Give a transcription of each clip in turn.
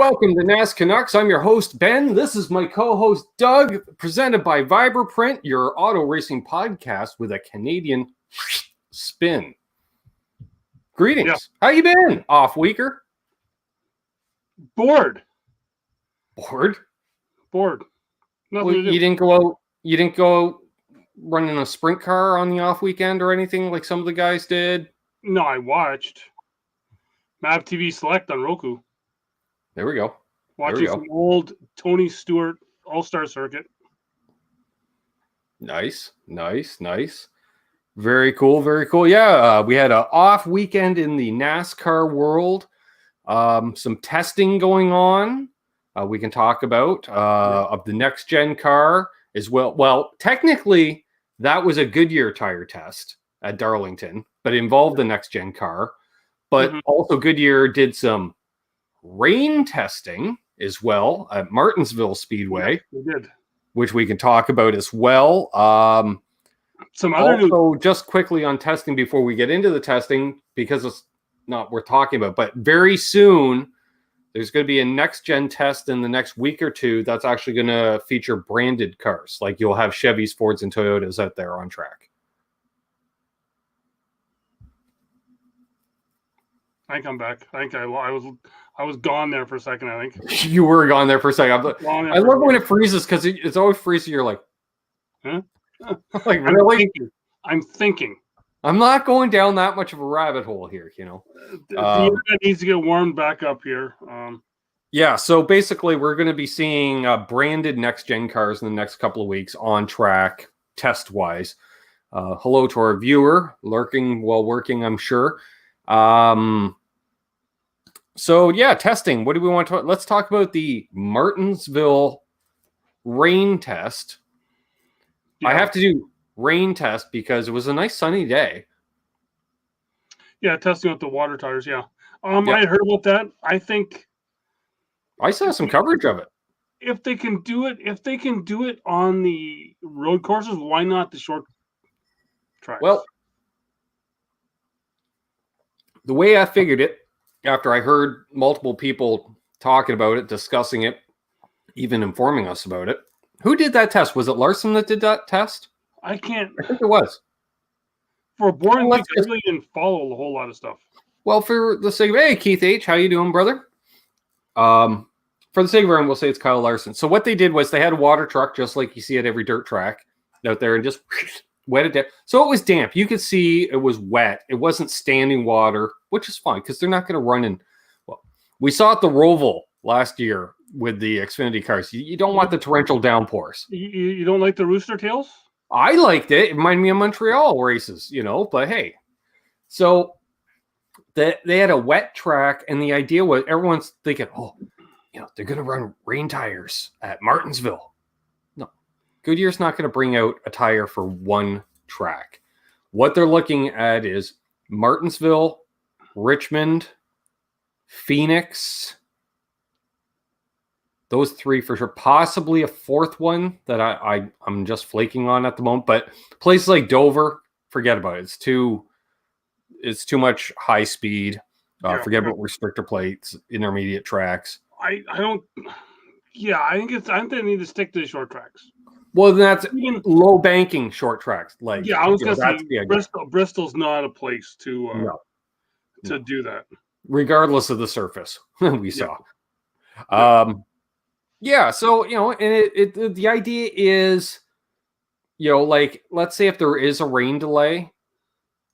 Welcome to NasCanucks. I'm your host, Ben. This is my co-host, Doug, presented by Vibraprint, your auto racing podcast with a Canadian spin. Greetings. Yeah. How you been? Off weeker? Bored. Bored? Nothing Well, to do. you didn't go out running a sprint car on the off weekend or anything like some of the guys did? No, I watched Mav TV Select on Roku. There we go. Watching some old Tony Stewart All-Star Circuit. Nice. Very cool. Yeah, we had an off weekend in the NASCAR world. Some testing going on. We can talk about of the next gen car as well. Well, technically, that was a Goodyear tire test at Darlington, but it involved the next gen car. But also Goodyear did some rain testing as well at Martinsville Speedway. Yeah, we did. Which we can talk about as well. Some other news. Just quickly on testing before we get into the testing, because it's not worth talking about, but very soon there's going to be a next-gen test in the next week or two that's actually going to feature branded cars. Like you'll have Chevys, Fords, and Toyotas out there on track. I think I'm back. I think I was gone there for a second, I think. You were gone there for a second. I love when it freezes because it's always freezing. You're like, huh? Like, really? I'm thinking. I'm not going down that much of a rabbit hole here, you know. The internet needs to get warmed back up here. Yeah, so basically we're going to be seeing branded next-gen cars in the next couple of weeks on track, test-wise. Hello to our viewer, lurking while working, I'm sure. So yeah, testing. What do we want to talk? Let's talk about the Martinsville rain test. Yeah. I have to do rain test because it was a nice sunny day. Yeah, testing out the water tires. Yeah. I heard about that. I think I saw some coverage of it. If they can do it on the road courses, why not the short tracks? Well, the way I figured it, after I heard multiple people talking about it, discussing it, even informing us about it. Who did that test? Was it Larson that did that test? I think it was. For a boring week, I really didn't follow a whole lot of stuff. Well, for the sake of, hey, Keith H., how you doing, brother? For the sake of everyone, we'll say it's Kyle Larson. So what they did was they had a water truck, just like you see at every dirt track out there, and just wet it down. So it was damp. You could see it was wet. It wasn't standing water, which is fine because they're not going to run in. Well, we saw it the Roval last year with the Xfinity cars. You don't want the torrential downpours. You don't like the rooster tails? I liked it. It reminded me of Montreal races, you know, but hey. So they had a wet track, and the idea was everyone's thinking, oh, you know, they're going to run rain tires at Martinsville. No. Goodyear's not going to bring out a tire for one track. What they're looking at is Martinsville, Richmond, Phoenix, those three for sure. Possibly a fourth one that I'm just flaking on at the moment. But places like Dover, forget about it. It's too much high speed. Forget about restrictor plates, intermediate tracks. I think they need to stick to the short tracks. Well, that's low banking short tracks. Like, yeah, I was going to say Bristol's not a place to do that. Regardless of the surface we saw. So, you know, and the idea is, you know, like, let's say if there is a rain delay,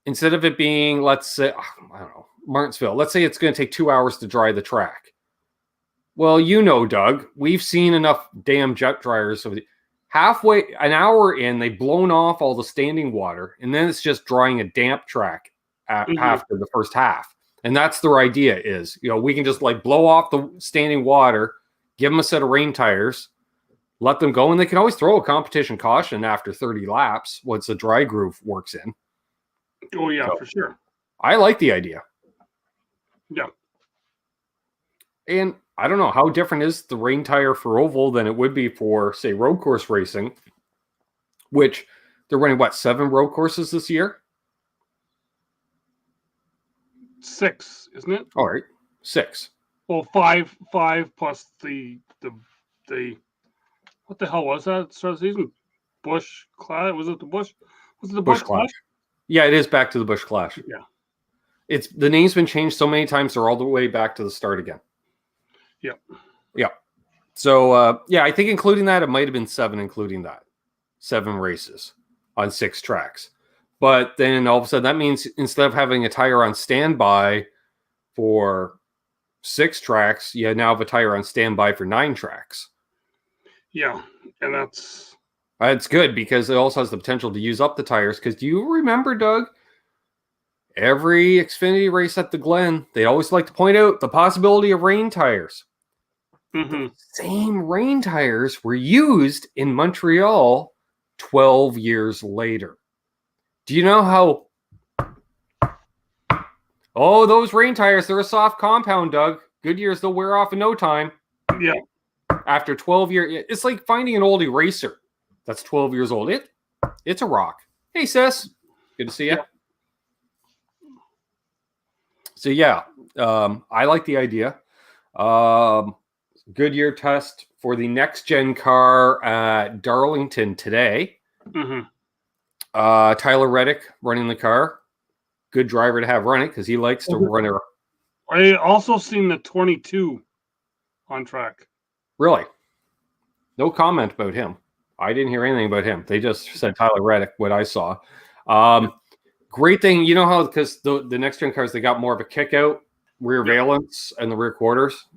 instead of it being, let's say, I don't know, Martinsville, let's say it's going to take 2 hours to dry the track. Well, you know, Doug, we've seen enough damn jet dryers. So halfway, an hour in, they've blown off all the standing water, and then it's just drying a damp track after the first half. And that's their idea is, you know, we can just like blow off the standing water, give them a set of rain tires, let them go, and they can always throw a competition caution after 30 laps once the dry groove works in. Oh, yeah, so, for sure. I like the idea. Yeah. And I don't know, how different is the rain tire for oval than it would be for, say, road course racing, which they're running, 7 road courses this year? 6, isn't it? All right, 6. Well, five plus the what the hell was that? Start of the season, Bush Clash. Was it the Bush? Was it the Bush Clash? Yeah, it is back to the Bush Clash. Yeah. It's the name's been changed so many times; they're all the way back to the start again. Yep. Yeah. So yeah, I think including that, it might have been 7, including that 7 races on 6 tracks. But then all of a sudden, that means instead of having a tire on standby for 6 tracks, you now have a tire on standby for 9 tracks. Yeah, and that's good because it also has the potential to use up the tires. Because do you remember, Doug? Every Xfinity race at the Glen, they always like to point out the possibility of rain tires. mm-hmm. The same rain tires were used in Montreal 12 years later. Do you know how? Oh, those rain tires, they're a soft compound, Doug. Goodyears, they'll wear off in no time. Yeah. After 12 years, it's like finding an old eraser that's 12 years old. It's a rock. Hey, sis. Good to see you. Yeah. So, yeah, I like the idea. Goodyear test for the next-gen car at Darlington today. Mm-hmm. Tyler Reddick running the car. Good driver to have run it because he likes to run it. I also seen the 22 on track. Really? No comment about him. I didn't hear anything about him. They just said Tyler Reddick, what I saw. Great thing, you know how, because the next-gen cars, they got more of a kick-out rear valence and the rear quarters.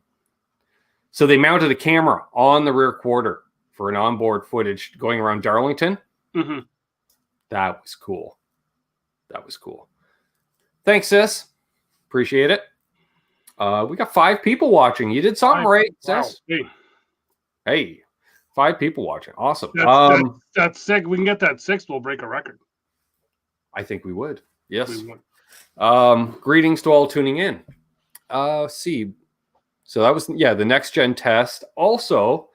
So they mounted a camera on the rear quarter for an onboard footage going around Darlington. Mm-hmm. That was cool. Thanks, sis. Appreciate it. We got 5 people watching. You did something right, sis. Wow. Hey, 5 people watching. Awesome. That's sick. We can get that 6th. We'll break a record. I think we would. Yes. We would. Greetings to all tuning in. See. So that was, the next gen test. Also,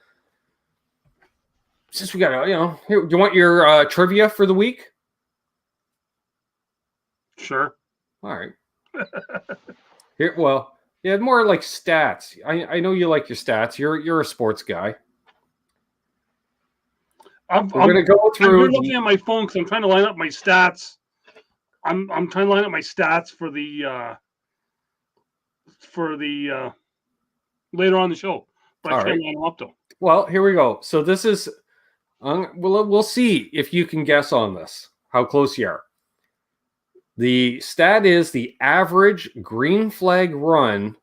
since we got, here, do you want your trivia for the week? Sure. All right. Here, well, yeah, more like stats. I know you like your stats. You're a sports guy. We're gonna go through. I'm looking at my phone because I'm trying to line up my stats. I'm trying to line up my stats for the later on the show, but I can't line them up though. Well, here we go. So this is, we'll see if you can guess on this. How close you are. The stat is the average green flag run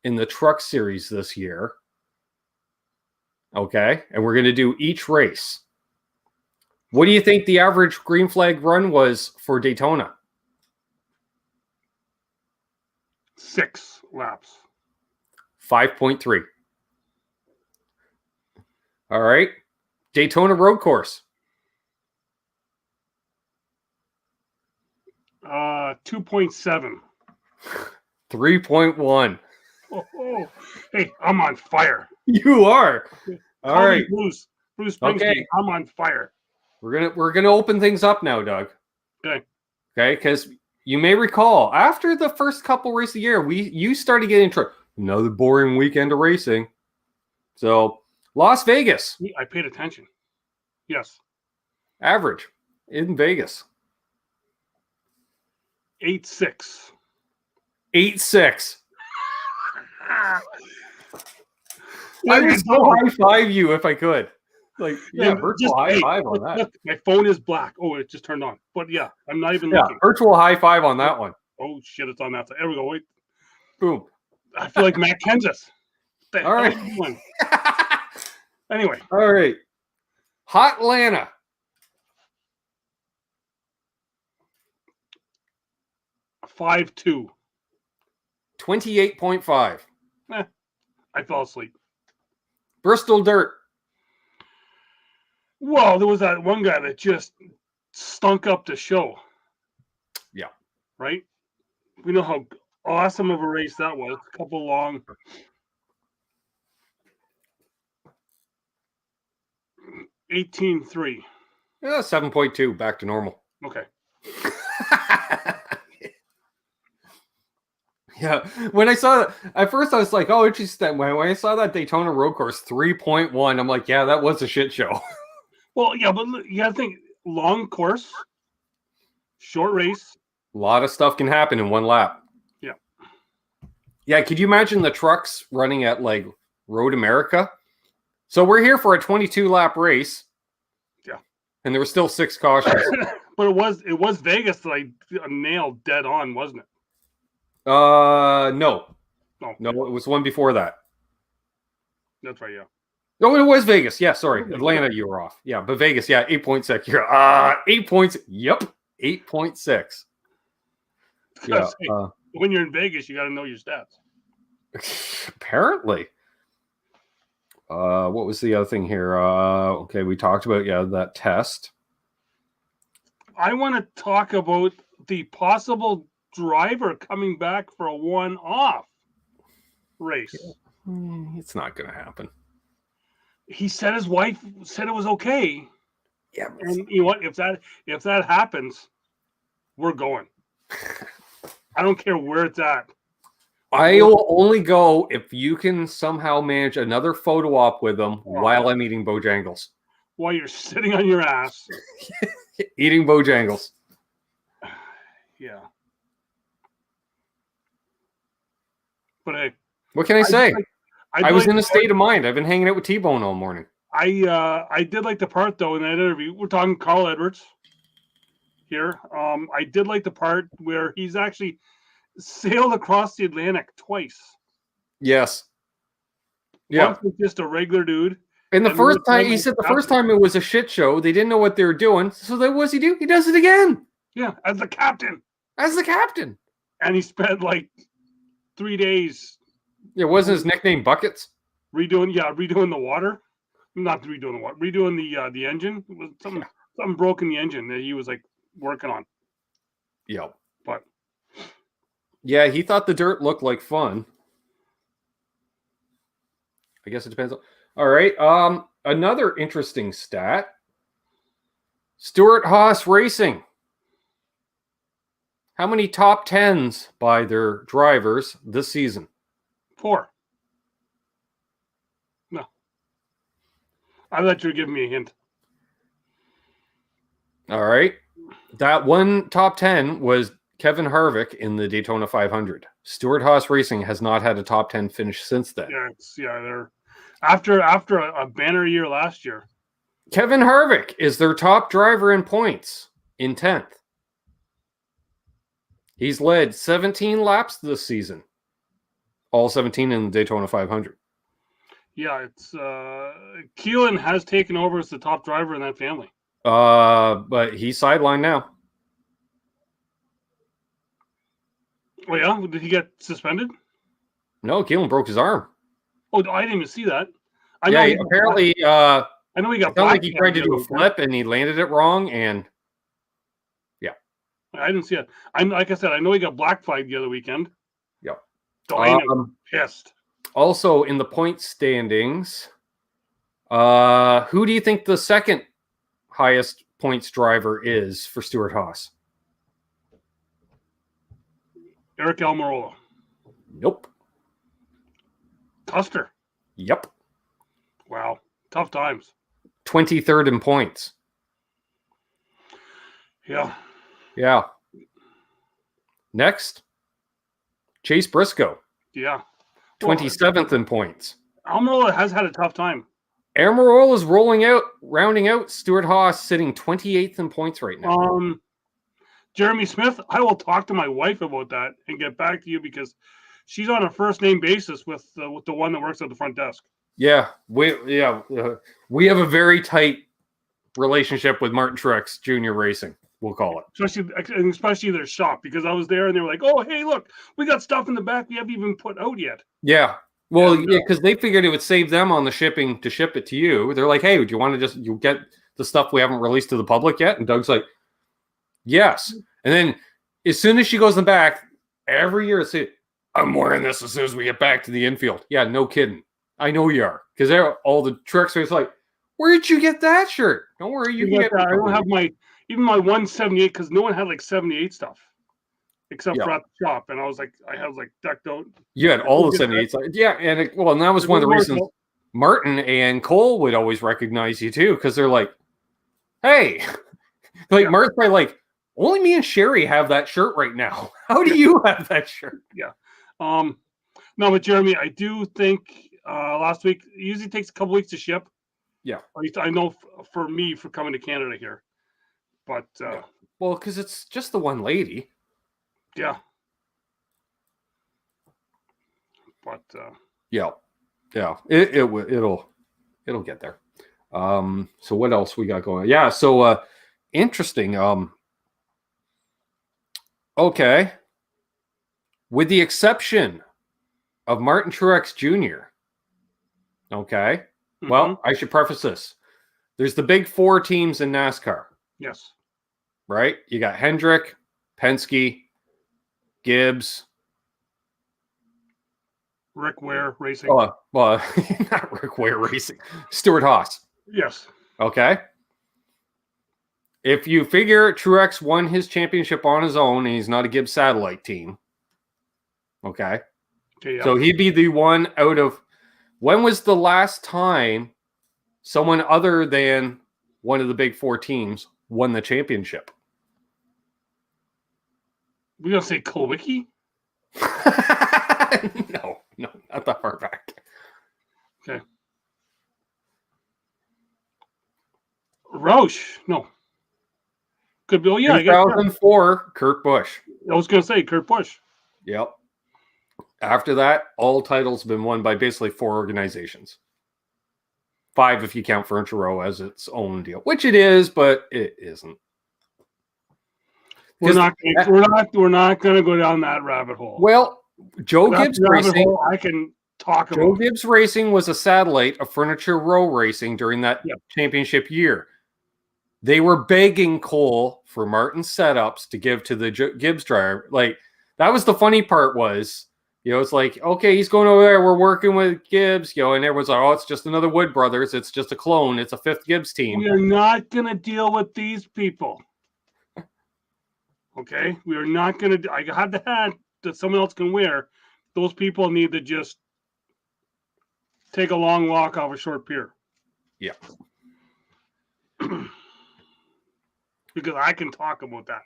in the Truck Series this year. Okay, and we're going to do each race. What do you think the average green flag run was for Daytona? 6 laps. 5.3. All right. Daytona road course. 2.7. 3.1. Oh, hey, I'm on fire. You are. All right. Bruce Springsteen, okay. I'm on fire. We're gonna open things up now, Doug. Okay. Okay, because you may recall after the first couple races of the year, you started getting another boring weekend of racing. So Las Vegas. I paid attention. Yes. Average in Vegas. 8.6. 8.6. I would so high five you if I could. Like, virtual high five on that. Look, my phone is black. Oh, it just turned on. But yeah, I'm not even looking. Virtual high five on that one. Oh shit, it's on that side. There we go. Wait. Boom. I feel like Matt Kenseth. All right. Anyway. All right. Hot Atlanta. 5.2. 28.5. I fell asleep. Bristol Dirt. Well, there was that one guy that just stunk up the show. Yeah. Right? We know how awesome of a race that was. A couple long. 18.3. Yeah, 7.2. Back to normal. Okay. Yeah. When I saw that, at first I was like, oh, interesting. When I saw that Daytona road course 3.1, I'm like, yeah, that was a shit show. Well, yeah, but you got to think long course, short race. A lot of stuff can happen in one lap. Yeah. Yeah. Could you imagine the trucks running at like Road America? So we're here for a 22 lap race. Yeah. And there were still 6 cautions. But it was Vegas that I nailed dead on, wasn't it? No. Oh. No, it was one before that. That's right, yeah. No, it was Vegas. Yeah, sorry. Atlanta, you were off. Yeah, but Vegas, yeah, 8.6. You're 8 points. Yep. 8.6. Yeah. When you're in Vegas, you got to know your stats. Apparently. What was the other thing here? Okay, we talked about that test. I want to talk about the possible driver coming back for a one-off race. It's not going to happen. He said his wife said it was okay. Yeah, and you know what? If that happens, we're going. I don't care where it's at. I will only go if you can somehow manage another photo op with them while I'm eating Bojangles. While you're sitting on your ass. Eating Bojangles. Yeah. But hey. What can I say? I was in a state of mind. I've been hanging out with T-Bone all morning. I did like the part, though, in that interview. We're talking Carl Edwards here. I did like the part where he's actually sailed across the Atlantic twice. Yes. Yeah. Once with just a regular dude. And the first time, he said the first time it was a shit show. They didn't know what they were doing. So then what does he do? He does it again. Yeah, as the captain. As the captain. And he spent like 3 days. Yeah, wasn't his nickname Buckets? Redoing the water. Not redoing the water. Redoing the engine. It was something broke in the engine that he was like working on. Yeah. But yeah, he thought the dirt looked like fun. I guess it depends on. All right. Another interesting stat. Stewart-Haas Racing. How many top 10s by their drivers this season? 4. No. I thought you were giving me a hint. All right. That one top 10 was Kevin Harvick in the Daytona 500. Stewart-Haas Racing has not had a top 10 finish since then. They're after a banner year last year. Kevin Harvick is their top driver in points in 10th. He's led 17 laps this season. All 17 in the Daytona 500. Yeah, it's Keelan has taken over as the top driver in that family. But he's sidelined now. Oh yeah, did he get suspended? No, Keelan broke his arm. Oh, I didn't even see that. Apparently, I know he got. It like he tried to do a flip and he landed it wrong, and yeah, I didn't see it. Like I said, I know he got black flagged the other weekend. Yep. So I'm pissed. Also, in the point standings, who do you think the second highest points driver is for Stewart-Haas? Eric Almirola. Nope. Custer. Yep. Wow. Tough times. 23rd in points. Yeah. Yeah. Next, Chase Briscoe. Yeah. 27th in points. Almirola has had a tough time. Almirola is rounding out Stewart-Haas, sitting 28th in points right now. Jeremy Smith, I will talk to my wife about that and get back to you because she's on a first name basis with the one that works at the front desk. Yeah, we have a very tight relationship with Martin Truex Jr. Racing. We'll call it, especially their shop, because I was there and they were like, "Oh, hey, look, we got stuff in the back we haven't even put out yet." Yeah, well, because they figured it would save them on the shipping to ship it to you. They're like, "Hey, do you want to you get the stuff we haven't released to the public yet?" And Doug's like, "Yes." And then as soon as she goes in the back, every year it's, "I'm wearing this as soon as we get back to the infield." Yeah, no kidding. I know you are, because all the Truex fans like, "Where did you get that shirt?" Don't worry, you can get that. I don't have my 178 because no one had like 78 stuff except for at the shop. And I was like, decked out. You had all the 78s. Yeah, and that was one of the reasons Martin and Cole would always recognize you too, because they're like, hey, like Martin's probably like, only me and Sherry have that shirt right now. How do you have that shirt? Yeah. No, but Jeremy, I do think last week, it usually takes a couple weeks to ship. Yeah. At least I know for me, for coming to Canada here. But, well, because it's just the one lady. Yeah. But, yeah. It'll get there. So what else we got going? Yeah. So, interesting. Okay. With the exception of Martin Truex Jr. Okay. Mm-hmm. Well, I should preface this. There's the big 4 teams in NASCAR. Yes. Right? You got Hendrick, Penske, Gibbs, Rick Ware Racing. Well, not Rick Ware Racing. Stuart Haas. Yes. Okay. If you figure Truex won his championship on his own and he's not a Gibbs satellite team, okay. Yeah. So he'd be the one out of. When was the last time someone other than one of the big 4 teams won the championship? We gonna say Kulwicki? No, not that far back. Okay. Roush, no. Could be. Oh yeah, 2004, Kurt Busch. I was gonna say Kurt Busch. Yep. After that, all titles have been won by basically 4 organizations. 5 if you count Furniture Row as its own deal, which it is, but it isn't. We're not going to go down that rabbit hole. Well, Joe Gibbs Racing, I can talk about. Joe Gibbs Racing was a satellite of Furniture Row Racing during that championship year. They were begging Cole for Martin setups to give to the Gibbs driver. Like, that was the funny part was, it's like, okay, he's going over there. We're working with Gibbs, and everyone's like, oh, it's just another Wood Brothers. It's just a clone. It's a 5th Gibbs team. We are not going to deal with these people. Okay? We are not going to. I have the hat that someone else can wear. Those people need to just take a long walk off a short pier. Yeah. Because I can talk about that.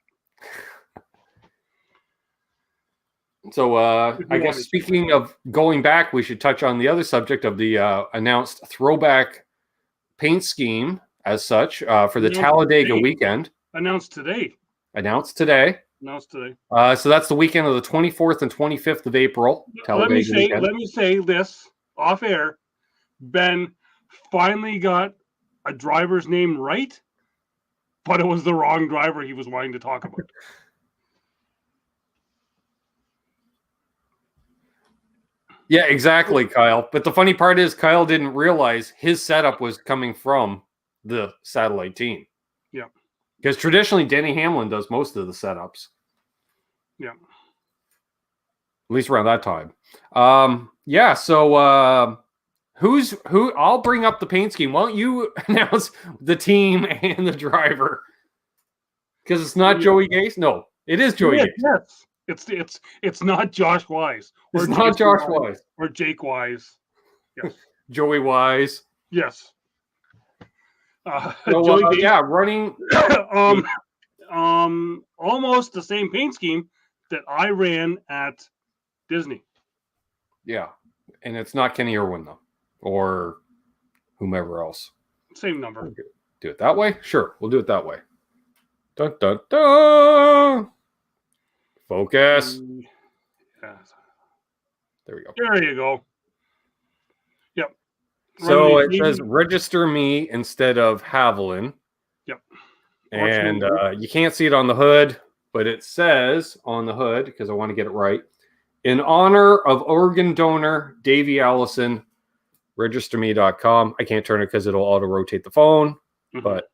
So I guess speaking of going back, we should touch on the other subject of the announced throwback paint scheme as such for the Talladega weekend. Announced today. So that's the weekend of the 24th and 25th of April. Let me say this off air. Ben finally got a driver's name right, but it was the wrong driver he was wanting to talk about. Yeah, exactly, Kyle. But the funny part is Kyle didn't realize his setup was coming from the satellite team. Yeah. Because traditionally, Denny Hamlin does most of the setups. Yeah. At least around that time. So who? I'll bring up the paint scheme. Why don't you announce the team and the driver? Because it's not Joey Gase. No, it is Joey Gase. Yes. It's not Josh Wise. It's not Josh Wise. Or Jake Wise. Yes. Joey Wise. Yes. Running. Almost the same paint scheme that I ran at Disney. Yeah, and it's not Kenny Irwin though, or whomever else. Same number. Do it that way? Sure, we'll do it that way. Dun dun dun. Focus. Yeah. There we go. There you go. Yep. So it says register me instead of Haviland. Yep. And you can't see it on the hood, but it says on the hood, because I want to get it right, in honor of organ donor Davey Allison, registerme.com. I can't turn it because it'll auto-rotate the phone, but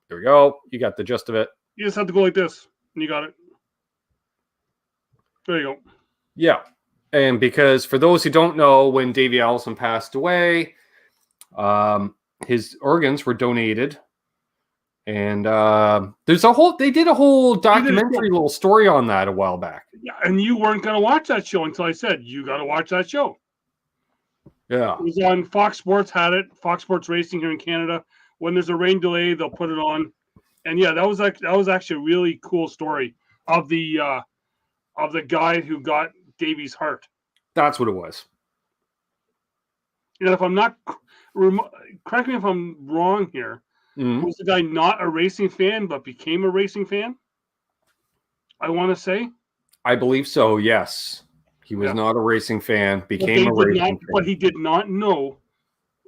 there we go. You got the gist of it. You just have to go like this, and you got it. There you go. Yeah. And because for those who don't know, when Davey Allison passed away, his organs were donated And they did a whole documentary little story on that a while back. Yeah, and you weren't going to watch that show until I said, you got to watch that show. Yeah. It was on Fox Sports, had it. Fox Sports Racing here in Canada. When there's a rain delay, they'll put it on. And yeah, that was actually a really cool story of the guy who got Davy's heart. That's what it was. And if I'm not, correct me if I'm wrong here, was the guy not a racing fan but became a racing fan? I want to say. I believe so, yes. He was not a racing fan, became a racing fan. But he did not know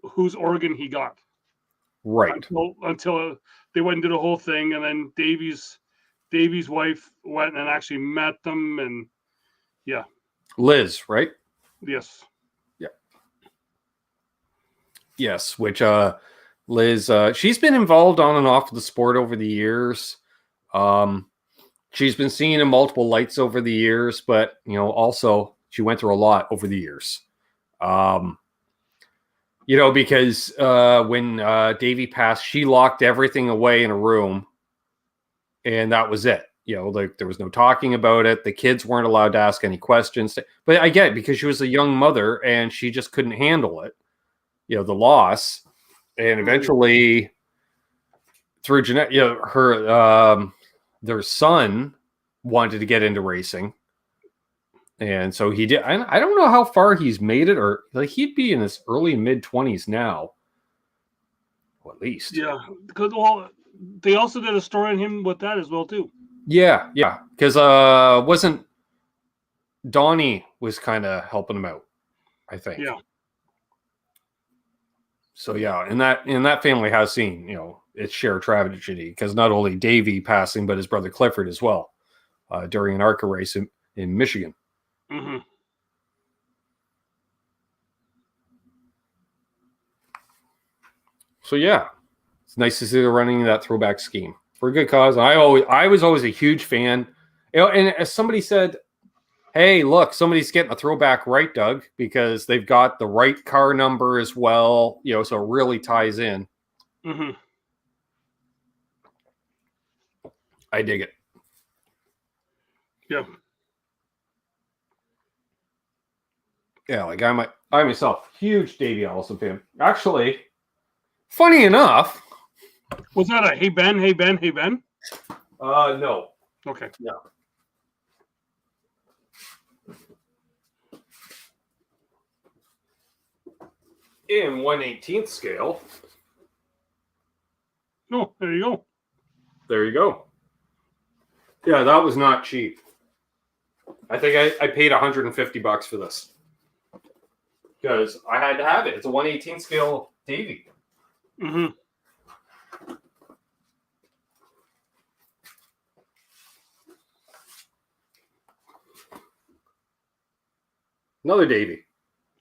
whose organ he got. Right. Until they went and did a whole thing, and then Davy's wife went and actually met them, and yeah. Liz, right? Yes. Yeah. Yes, which Liz, she's been involved on and off with the sport over the years. She's been seen in multiple lights over the years, but also she went through a lot over the years. Because when Davy passed, she locked everything away in a room, and that was it. There was no talking about it. The kids weren't allowed to ask any questions. But I get it, because she was a young mother and she just couldn't handle it, the loss. And eventually, through Jeanette, their son wanted to get into racing. And so he did. I don't know how far he's made it, or he'd be in his early mid-20s now. Well, at least. Yeah, because they also did a story on him with that as well too. Yeah. Because wasn't Donnie was kind of helping him out, I think. Yeah. So yeah, and that family has seen its share of tragedy, because not only Davey passing, but his brother Clifford as well, during an ARCA race in Michigan. Mm-hmm. So yeah, it's nice to see they're running that throwback scheme for a good cause. I was always a huge fan. And as somebody said, hey, look, somebody's getting a throwback right, Doug, because they've got the right car number as well, so it really ties in. Mm-hmm. I dig it. Yeah. Yeah, I myself, huge Davey Allison fan. Actually, funny enough. Was that a hey Ben, hey Ben, hey Ben? No. Okay. No. In 1/18th scale. Oh, there you go. There you go. Yeah, that was not cheap. I think I paid $150 for this, because I had to have it. It's a 1/18th scale Davey. Mm-hmm. Another Davey.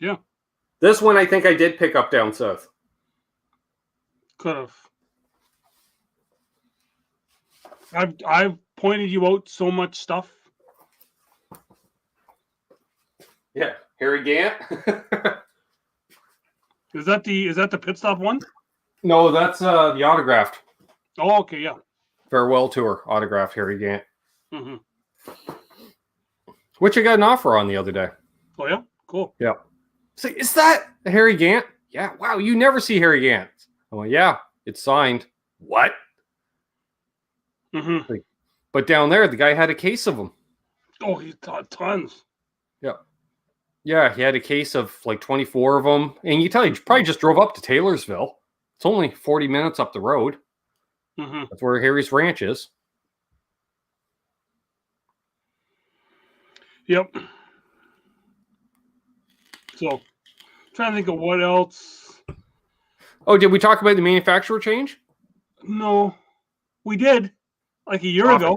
Yeah. This one I think I did pick up down south. Could have. I've pointed you out so much stuff. Yeah, Harry Gant. Is that the pit stop one? No, that's the autographed. Oh, okay, yeah. Farewell tour autographed Harry Gant. Mm-hmm. Which I got an offer on the other day. Oh yeah, cool. Yeah. So is that Harry Gant? Yeah. Wow, you never see Harry Gant. I'm like, yeah, it's signed. What? Mm-hmm. But down there, the guy had a case of them. Oh, he got tons. Yeah. Yeah, he had a case of 24 of them. And you tell he probably just drove up to Taylorsville. It's only 40 minutes up the road. Mm-hmm. That's where Harry's ranch is. Yep. So, trying to think of what else. Oh, did we talk about the manufacturer change? No, we did like a year ago.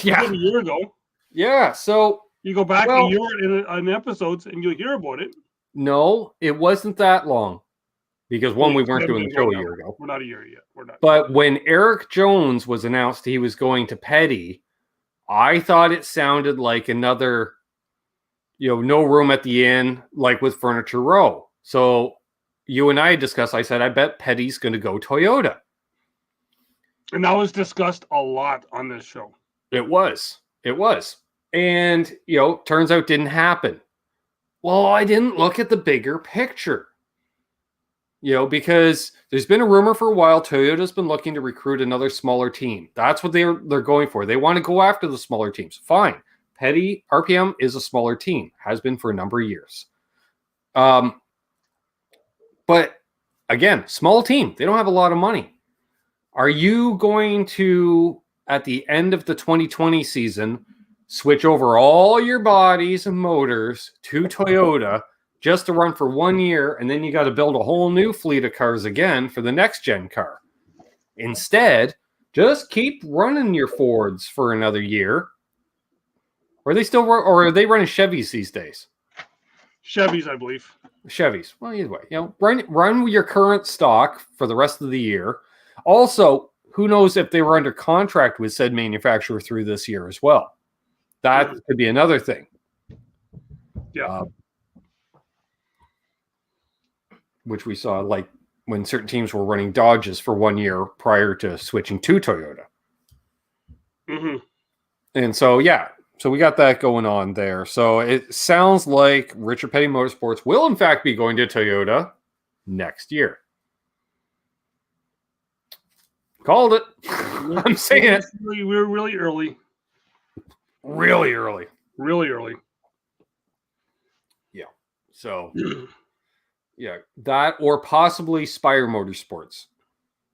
Yeah, a year ago. Yeah. So you go back a year in episodes, and you'll hear about it. No, it wasn't that long, because we weren't doing the show a year ago. We're not a year yet. We're not. But when Eric Jones was announced he was going to Petty, I thought it sounded like another, no room at the inn, like with Furniture Row. So you and I discussed, I said, I bet Petty's going to go Toyota. And that was discussed a lot on this show. It was. And, turns out didn't happen. Well, I didn't look at the bigger picture. Because there's been a rumor for a while, Toyota's been looking to recruit another smaller team. That's what they're going for. They want to go after the smaller teams. Fine. Petty RPM is a smaller team, has been for a number of years. But again, small team. They don't have a lot of money. Are you going to, at the end of the 2020 season, switch over all your bodies and motors to Toyota just to run for 1 year, and then you got to build a whole new fleet of cars again for the next gen car? Instead, just keep running your Fords for another year. Or are they running Chevys these days? Chevys, I believe. Chevys. Well, either way, run your current stock for the rest of the year. Also, who knows if they were under contract with said manufacturer through this year as well. That could be another thing. Yeah. Which we saw, like, when certain teams were running Dodges for 1 year prior to switching to Toyota. Mm-hmm. And so, so we got that going on there. So it sounds like Richard Petty Motorsports will, in fact, be going to Toyota next year. Called it. I'm saying it. We're really early. Really early. Really early. Yeah. So, that or possibly Spire Motorsports,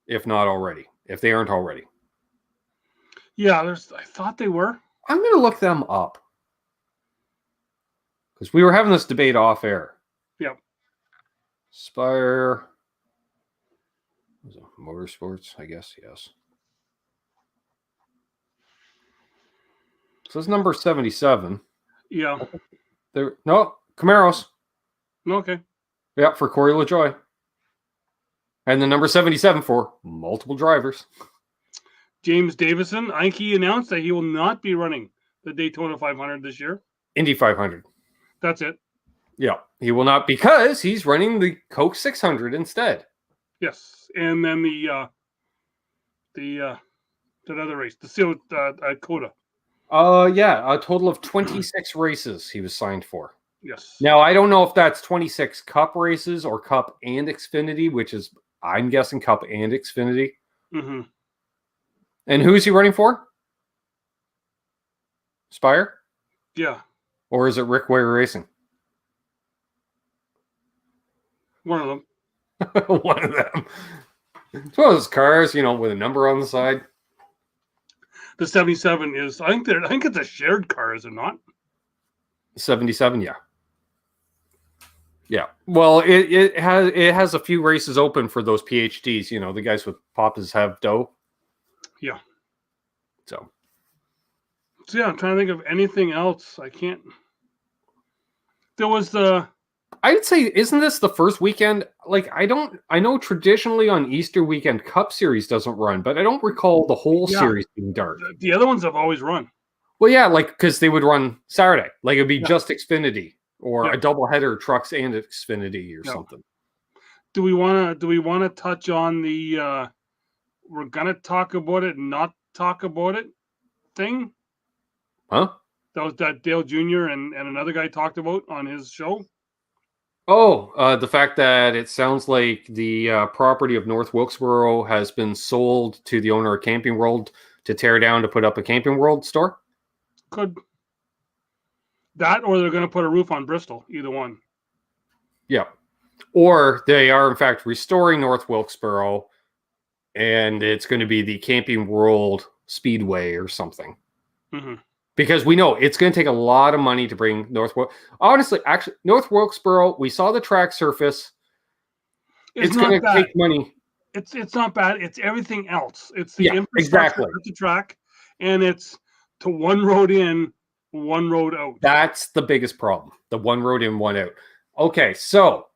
if not already, if they aren't already. Yeah, I thought they were. I'm going to look them up. Because we were having this debate off air. Yep. Spire Motorsports, I guess, yes. So it's number 77. Yeah. No, Camaros. Okay. Yeah, for Corey LaJoie. And the number 77 for multiple drivers. James Davison, he announced that he will not be running the Daytona 500 this year. Indy 500. That's it. Yeah, he will not, because he's running the Coke 600 instead. Yes, and then the other race, the Seal Coda. A total of 26 races he was signed for. Yes. Now, I don't know if that's 26 Cup races or Cup and Xfinity, which is, I'm guessing, Cup and Xfinity. Mm-hmm. And who's he running for? Spire? Yeah. Or is it Rick Ware Racing? One of them. One of them. It's one of those cars, with a number on the side. The 77 is, I think it's a shared car, is it not? 77, yeah. Yeah. Well, it has a few races open for those PhDs, the guys with Papas Have Dough. Yeah. So yeah, I'm trying to think of anything else. I can't. There was I'd say, isn't this the first weekend? Like, I know traditionally on Easter weekend, Cup Series doesn't run, but I don't recall the whole series being dark. The other ones have always run. Well, yeah, like, because they would run Saturday. Like, it'd be just Xfinity or a doubleheader Trucks and Xfinity or something. Do we want to touch on the we're gonna talk about it, not talk about it thing? Huh? That was that Dale Jr. and another guy talked about on his show. Oh, the fact that it sounds like the property of North Wilkesboro has been sold to the owner of Camping World to tear down to put up a Camping World store? Could. That, or they're going to put a roof on Bristol. Either one. Yeah. Or they are, in fact, restoring North Wilkesboro, and it's going to be the Camping World Speedway or something. Mm-hmm. Because we know it's going to take a lot of money to bring North Wilkesboro. Honestly, actually, North Wilkesboro, we saw the track surface. It's going to take money. It's not bad. It's everything else. It's the infrastructure of the track, and it's to one road in, one road out. That's the biggest problem. The one road in, one out. Okay, so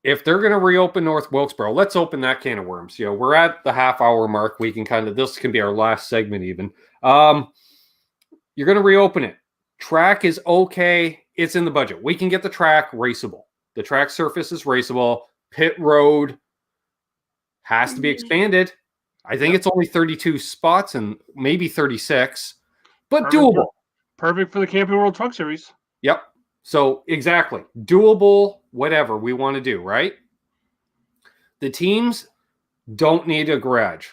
if thgoing to reopen North Wilkesboro, let's open that can of worms. We're at the half-hour mark. We can this can be our last segment even. You're going to reopen it. Track is okay. It's in the budget. We can get the track raceable. The track surface is raceable. Pit road has to be expanded. I think it's only 32 spots and maybe 36, but Perfect doable. Perfect for the Camping World Truck Series. Yep. So exactly. Doable, whatever we want to do, right? The teams don't need a garage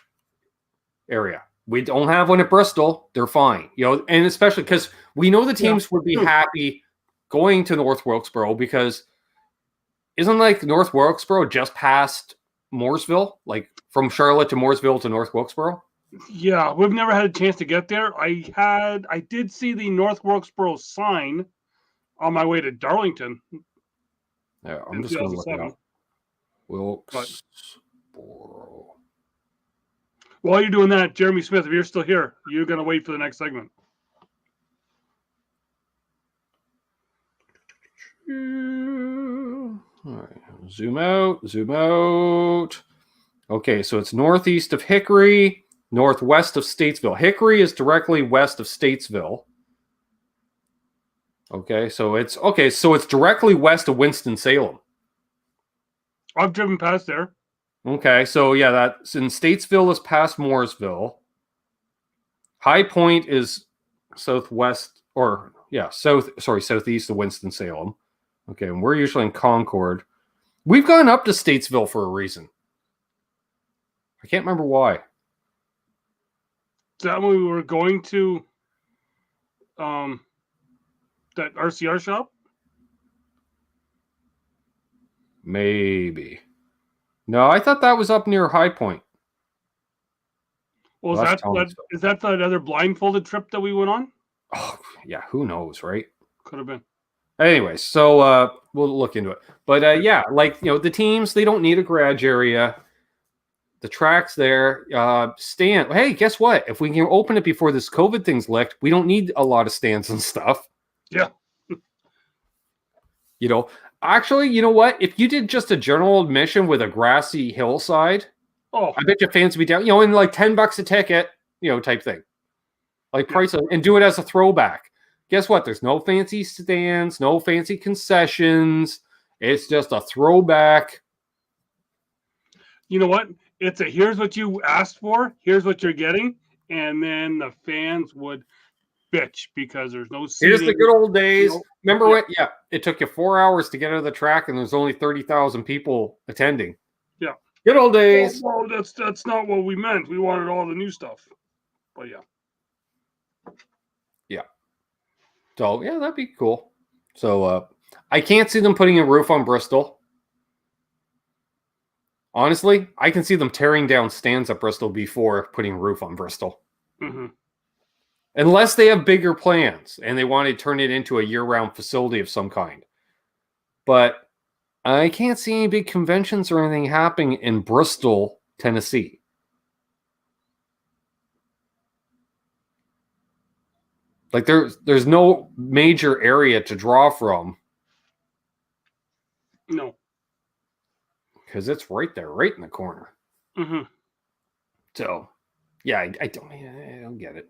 area. We don't have one at Bristol. They're fine. And especially because we know the teams would be happy going to North Wilkesboro, because isn't like North Wilkesboro just past Mooresville, like from Charlotte to Mooresville to North Wilkesboro? Yeah, we've never had a chance to get there. I did see the North Wilkesboro sign on my way to Darlington. Yeah, I'm just going to look it up. Wilkesboro. While you're doing that, Jeremy Smith, if you're still here, you're going to wait for the next segment. All right, zoom out. Okay, so it's northeast of Hickory, northwest of Statesville. Hickory is directly west of Statesville. Okay, so it's directly west of Winston-Salem. I've driven past there. Okay, so yeah, that's in Statesville is past Mooresville. High Point is southeast of Winston-Salem. Okay, and we're usually in Concord. We've gone up to Statesville for a reason. I can't remember why. Is that when we were going to that RCR shop? Maybe. No, I thought that was up near High Point. Well, is that the other blindfolded trip that we went on? Oh, yeah, who knows, right? Could have been. Anyways, so we'll look into it. But yeah, like, the teams, they don't need a garage area. The track's there. Stand. Hey, guess what? If we can open it before this COVID thing's licked, we don't need a lot of stands and stuff. Yeah. Actually, you know what? If you did just a general admission with a grassy hillside, I bet you fans would be down, in like $10 a ticket, type thing. Like price and do it as a throwback. Guess what? There's no fancy stands, no fancy concessions. It's just a throwback. You know what? It's here's what you asked for, here's what you're getting, and then the fans would bitch because there's no seating. Here's the good old days. Remember what? Yeah, it took you 4 hours to get out of the track, and there's only 30,000 people attending. Yeah, good old days. Well, that's not what we meant. We wanted all the new stuff, but yeah. So yeah, that'd be cool. So I can't see them putting a roof on Bristol. Honestly, I can see them tearing down stands at Bristol before putting a roof on Bristol. Mm-hmm. Unless they have bigger plans and they want to turn it into a year-round facility of some kind. But I can't see any big conventions or anything happening in Bristol, Tennessee. Like there's no major area to draw from. No. Because it's right there, right in the corner. Mm-hmm. So, yeah, I don't get it.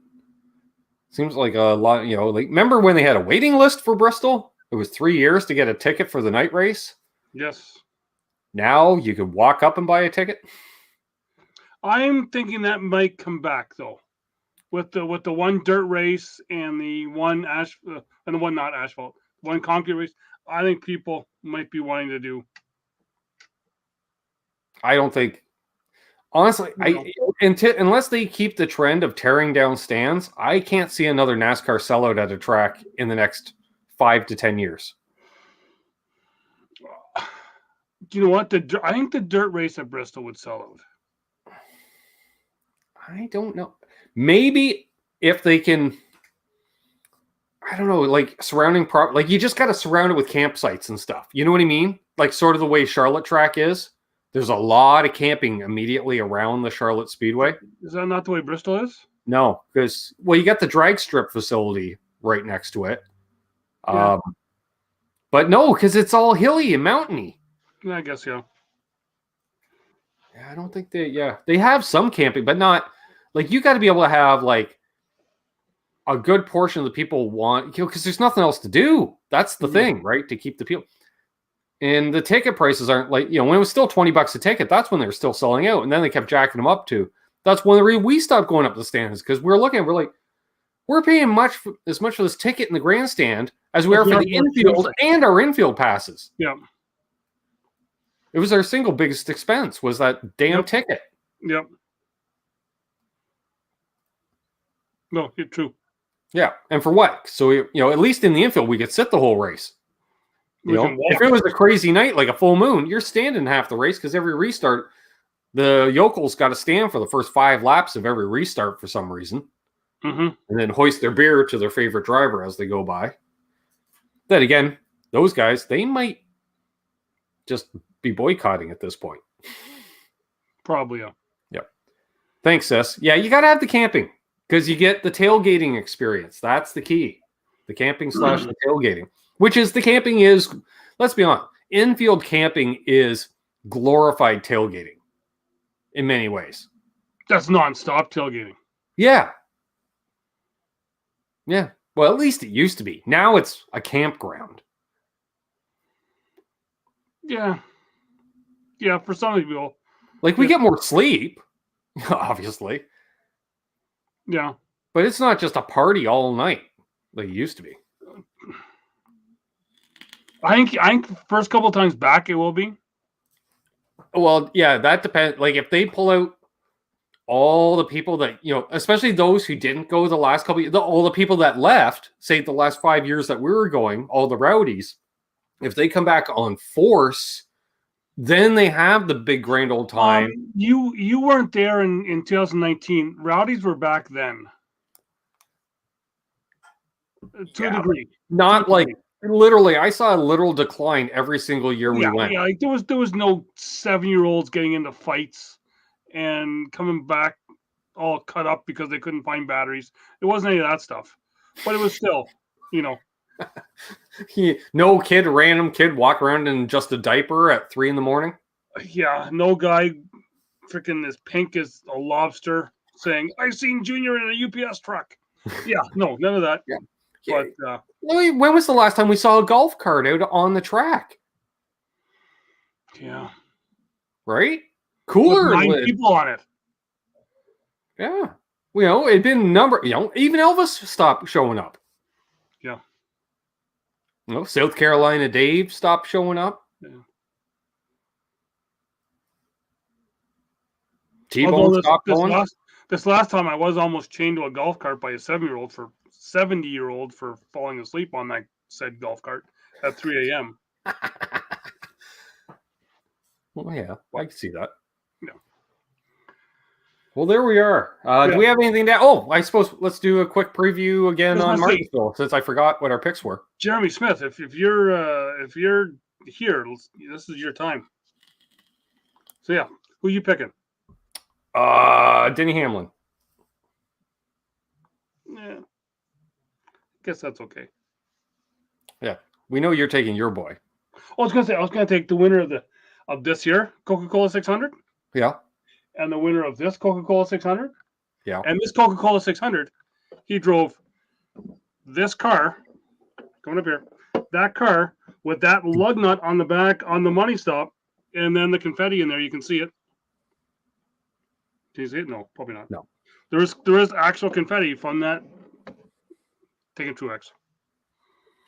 Seems like a lot, like, remember when they had a waiting list for Bristol? It was 3 years to get a ticket for the night race. Yes. Now you could walk up and buy a ticket. I'm thinking that might come back though, with the one dirt race and the one and the one not asphalt, one concrete race. I think people might be wanting to do. I don't think. Honestly, unless they keep the trend of tearing down stands, I can't see another NASCAR sellout at a track in the next 5 to 10 years. You know what? I think the dirt race at Bristol would sell out. I don't know. Maybe if they can, I don't know, like surrounding like you just got to surround it with campsites and stuff. You know what I mean? Like sort of the way Charlotte track is. There's a lot of camping immediately around the Charlotte Speedway. Is that not the way Bristol is? No, because, you got the drag strip facility right next to it. Yeah. But no, because it's all hilly and mountainy. I guess, yeah. Yeah, I don't think they have some camping, but not, like, you got to be able to have, like, a good portion of the people want, because there's nothing else to do. That's the thing, right? To keep the people. And the ticket prices aren't like, when it was still $20 a ticket, that's when they were still selling out. And then they kept jacking them up to That's one of the reasons we stopped going up to the stands, because we're looking, we're like, we're paying as much for this ticket in the grandstand as we are for the infield and our infield passes. Yeah. It was our single biggest expense, was that damn ticket. Yep. No, it's true. Yeah, and for what? So, at least in the infield, we could sit the whole race. If it was a crazy night, like a full moon, you're standing half the race, because every restart, the yokels got to stand for the first 5 laps of every restart for some reason. Mm-hmm. And then hoist their beer to their favorite driver as they go by. Then again, those guys, they might just be boycotting at this point. Probably, yeah. Yep. Thanks, Sis. Yeah, you got to have the camping, because you get the tailgating experience. That's the key. The camping / the tailgating. Which is, the camping is, let's be honest, infield camping is glorified tailgating in many ways. That's nonstop tailgating. Yeah. Yeah. Well, at least it used to be. Now it's a campground. Yeah. Yeah, for some people. Like, we get more sleep, obviously. Yeah. But it's not just a party all night like it used to be. I think first couple of times back it will be. Well, yeah, that depends. Like, if they pull out all the people that, especially those who didn't go the last couple of, all the people that left, say the last 5 years that we were going, all the rowdies, if they come back on force, then they have the big grand old time. You weren't there in 2019. Rowdies were back then. To a degree. Not like, literally, I saw a literal decline every single year we went. Yeah, like there was no 7-year-olds getting into fights and coming back all cut up because they couldn't find batteries. It wasn't any of that stuff. But it was still, No random kid walk around in just a diaper at 3 a.m. Yeah, no guy freaking as pink as a lobster saying, "I seen Junior in a UPS truck." Yeah, no, none of that. Yeah. But when was the last time we saw a golf cart out on the track? Yeah. Right? Cooler. With 9 people on it. Yeah. It'd been even Elvis stopped showing up. Yeah. South Carolina Dave stopped showing up. Yeah. T-Bone stopped going. This last time I was almost chained to a golf cart by a 70-year-old for falling asleep on that said golf cart at 3 a.m. Well, yeah, I can see that. Yeah. Well, there we are. Do we have anything to? Oh, I suppose let's do a quick preview again on Martinsville, since I forgot what our picks were. Jeremy Smith, if you're here, this is your time. So yeah, who you picking? Denny Hamlin. Yeah, guess that's okay. Yeah, we know you're taking your boy. I was gonna take the winner of this year Coca-Cola 600. Yeah. And the winner of this Coca-Cola 600. Yeah. And this Coca-Cola 600, he drove this car coming up here, that car with that lug nut on the back on the money stop, and then the confetti in there. You can see it. Do you see it? No, probably not. No. There is actual confetti from that. Taking Truex.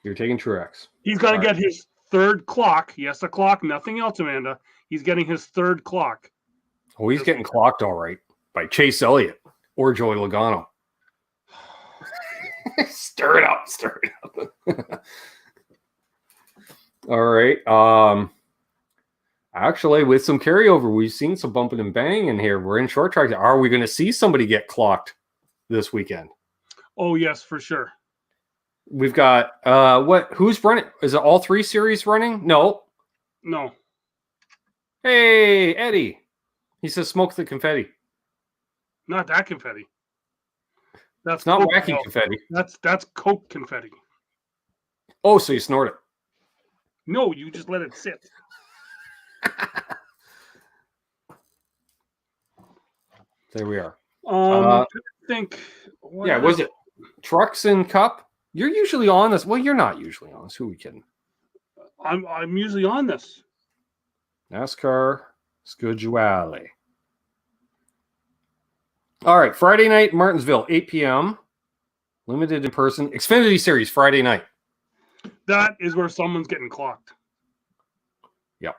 You're taking Truex. He's got to get his third clock. Yes, a clock. Nothing else, Amanda. He's getting his third clock. Oh, he's getting clocked all right by Chase Elliott or Joey Logano. Stir it up. All right. Actually, with some carryover, we've seen some bumping and bang in here. We're in short track. Are we going to see somebody get clocked this weekend? Oh, yes, for sure. We've got who's running? Is it all 3 series running? No. Hey, Eddie. He says smoke the confetti. Not that confetti. That's not wacky confetti. That's Coke confetti. Oh, so you snort it? No, you just let it sit. There we are. I think. Was it Trucks and Cup? You're usually on this. Well, you're not usually on this. Who are we kidding? I'm usually on this. NasCar Scuduale. All right, Friday night, Martinsville, 8 p.m. Limited in person. Xfinity Series, Friday night. That is where someone's getting clocked. Yep.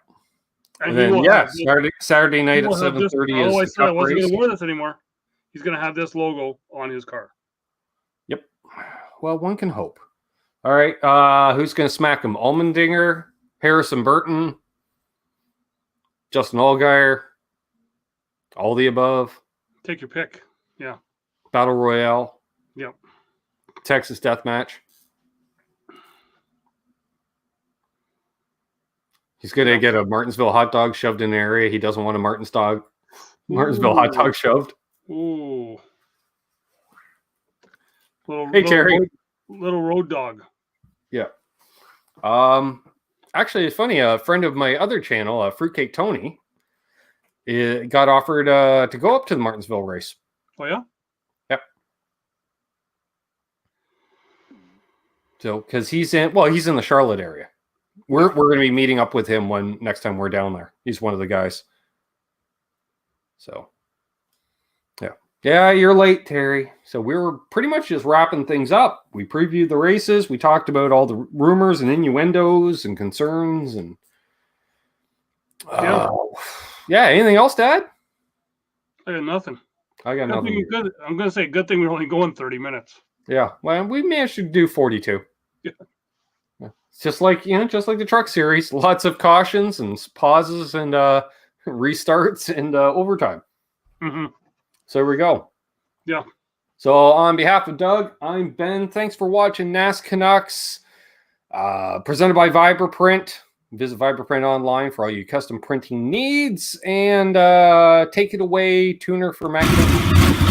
And then, he will Saturday night at 7:30 is I the said I Cup wasn't race. going to wear this anymore. He's going to have this logo on his car. Yep. Well, one can hope. All right, who's going to smack him? Allmendinger, Harrison Burton, Justin Allgaier, all the above. Take your pick. Yeah. Battle Royale. Yep. Texas Death Match. He's going to get a Martinsville hot dog shoved in the area. He doesn't want a Martinsville hot dog shoved. Ooh. Terry. Little road dog. Yeah. Actually, it's funny. A friend of my other channel, Fruitcake Tony, got offered to go up to the Martinsville race. Oh, yeah? Yep. So, because he's in the Charlotte area. We're going to be meeting up with him next time we're down there. He's one of the guys. So, yeah. Yeah, you're late, Terry. So we were pretty much just wrapping things up. We previewed the races. We talked about all the rumors and innuendos and concerns. And yeah, anything else, Dad? I got nothing. I got nothing. Good. I'm going to say good thing we're only going 30 minutes. Yeah, well, we managed to do 42. Yeah. It's just like the truck series. Lots of cautions and pauses and restarts and overtime. Mm-hmm. So here we go. Yeah. So on behalf of Doug, I'm Ben. Thanks for watching NasCanucks, presented by Vibraprint. Visit Vibraprint online for all your custom printing needs. And take it away, tuner for Mac.